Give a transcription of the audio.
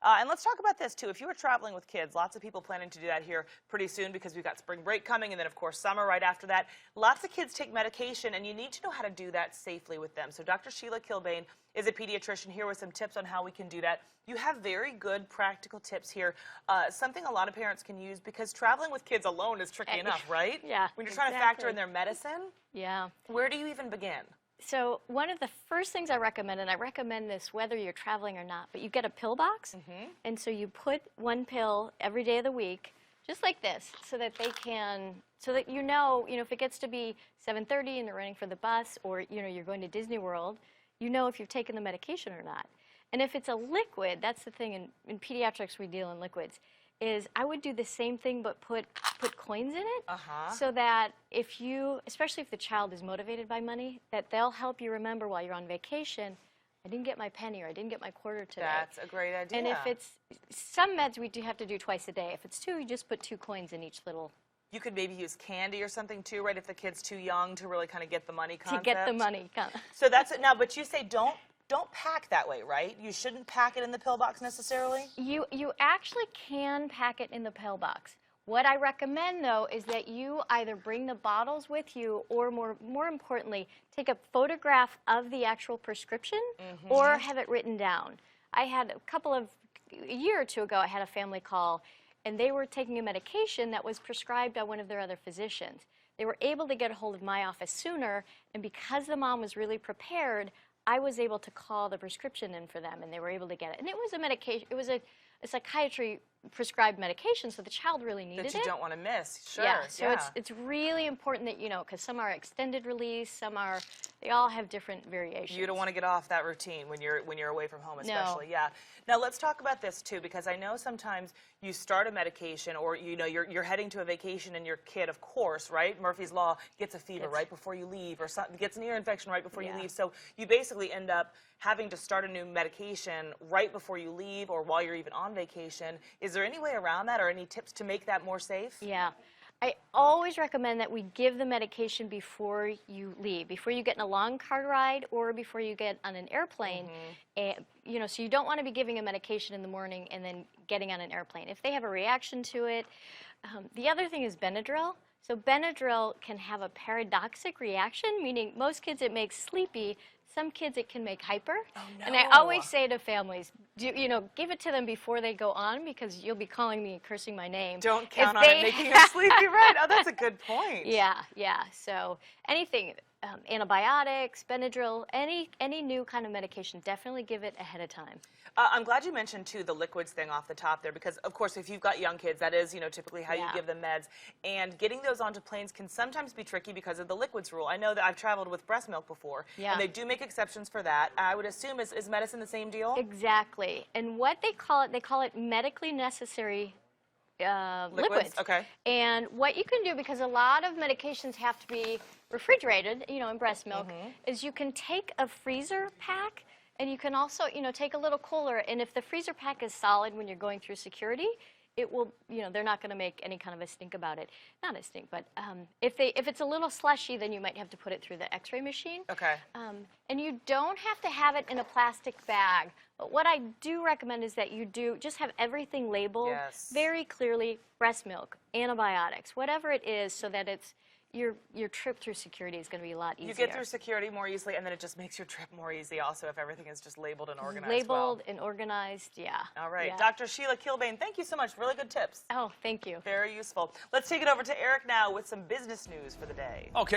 And let's talk about this too. If you were traveling with kids, lots of people planning to do that here pretty soon because we've got spring break coming and then of course summer right after that. Lots of kids take medication and you need to know how to do that safely with them. So Dr. Sheila Kilbane is a pediatrician here with some tips on how we can do that. You have very good practical tips here, something a lot of parents can use because traveling with kids alone is tricky enough, right? Yeah. When you're trying to factor in their medicine, yeah. Where do you even begin? So one of the first things I recommend, and I recommend this whether you're traveling or not, but you get a pill box, and so you put one pill every day of the week, just like this, so that they can, so that you know, if it gets to be 7:30 and they're running for the bus, or you're going to Disney World, you know if you've taken the medication or not. And if it's a liquid, that's the thing, in pediatrics we deal in liquids, is I would do the same thing but put coins in it, so that if you, especially if the child is motivated by money, that they'll help you remember while you're on vacation, I didn't get my penny or I didn't get my quarter today. That's a great idea. And if it's, some meds we do have to do twice a day. If it's two, you just put 2 coins in each little. You could maybe use candy or something too, right, if the kid's too young to really kind of get the money concept. To get the money. So that's it. Now, but you say don't pack that way, right? You shouldn't pack it in the pill box necessarily? You actually can pack it in the pill box. What I recommend, though, is that you either bring the bottles with you or, more importantly, take a photograph of the actual prescription or have it written down. I had a year or two ago, I had a family call, and they were taking a medication that was prescribed by one of their other physicians. They were able to get a hold of my office sooner, and because the mom was really prepared, I was able to call the prescription in for them, and they were able to get it. And it was a medication, it was a psychiatry prescribed medication, so the child really needed it. That you don't want to miss, sure. Yeah, so it's really important that, because some are extended release, some are, they all have different variations. You don't want to get off that routine when you're away from home, especially. No. Yeah. Now let's talk about this too, because I know sometimes you start a medication, or you're heading to a vacation, and your kid, of course, right, Murphy's Law, gets a fever right before you leave, or gets an ear infection right before you leave. So you basically end up having to start a new medication right before you leave, or while you're even on vacation. Is there any way around that, or any tips to make that more safe? Yeah. I always recommend that we give the medication before you leave, before you get in a long car ride or before you get on an airplane. And, so you don't want to be giving a medication in the morning and then getting on an airplane. If they have a reaction to it. The other thing is Benadryl. So Benadryl can have a paradoxic reaction, meaning most kids it makes sleepy. Some kids it can make hyper. Oh, no. And I always say to families, give it to them before they go on, because you'll be calling me and cursing my name. Don't count on it making them sleepy, right? Oh, that's a good point. Yeah. So anything, antibiotics, Benadryl, any new kind of medication, definitely give it ahead of time. I'm glad you mentioned, too, the liquids thing off the top there, because, of course, if you've got young kids, that is, typically how you give them meds. And getting those onto planes can sometimes be tricky because of the liquids rule. I know that I've traveled with breast milk before, and they do make exceptions for that. I would assume, is medicine the same deal? Exactly. And what they call it medically necessary liquids. Okay. And what you can do, because a lot of medications have to be refrigerated, in breast milk, is you can take a freezer pack, and you can also, take a little cooler. And if the freezer pack is solid when you're going through security, it will, they're not going to make any kind of a stink about it. Not a stink, but if it's a little slushy, then you might have to put it through the X-ray machine. Okay. And you don't have to have it in a plastic bag. But what I do recommend is that you just have everything labeled very clearly: breast milk, antibiotics, whatever it is, so that it's your trip through security is going to be a lot easier. You get through security more easily, and then it just makes your trip more easy also if everything is just labeled and organized. Labeled and organized, yeah. All right. Yeah. Dr. Sheila Kilbane, thank you so much. Really good tips. Oh, thank you. Very useful. Let's take it over to Eric now with some business news for the day. Okay.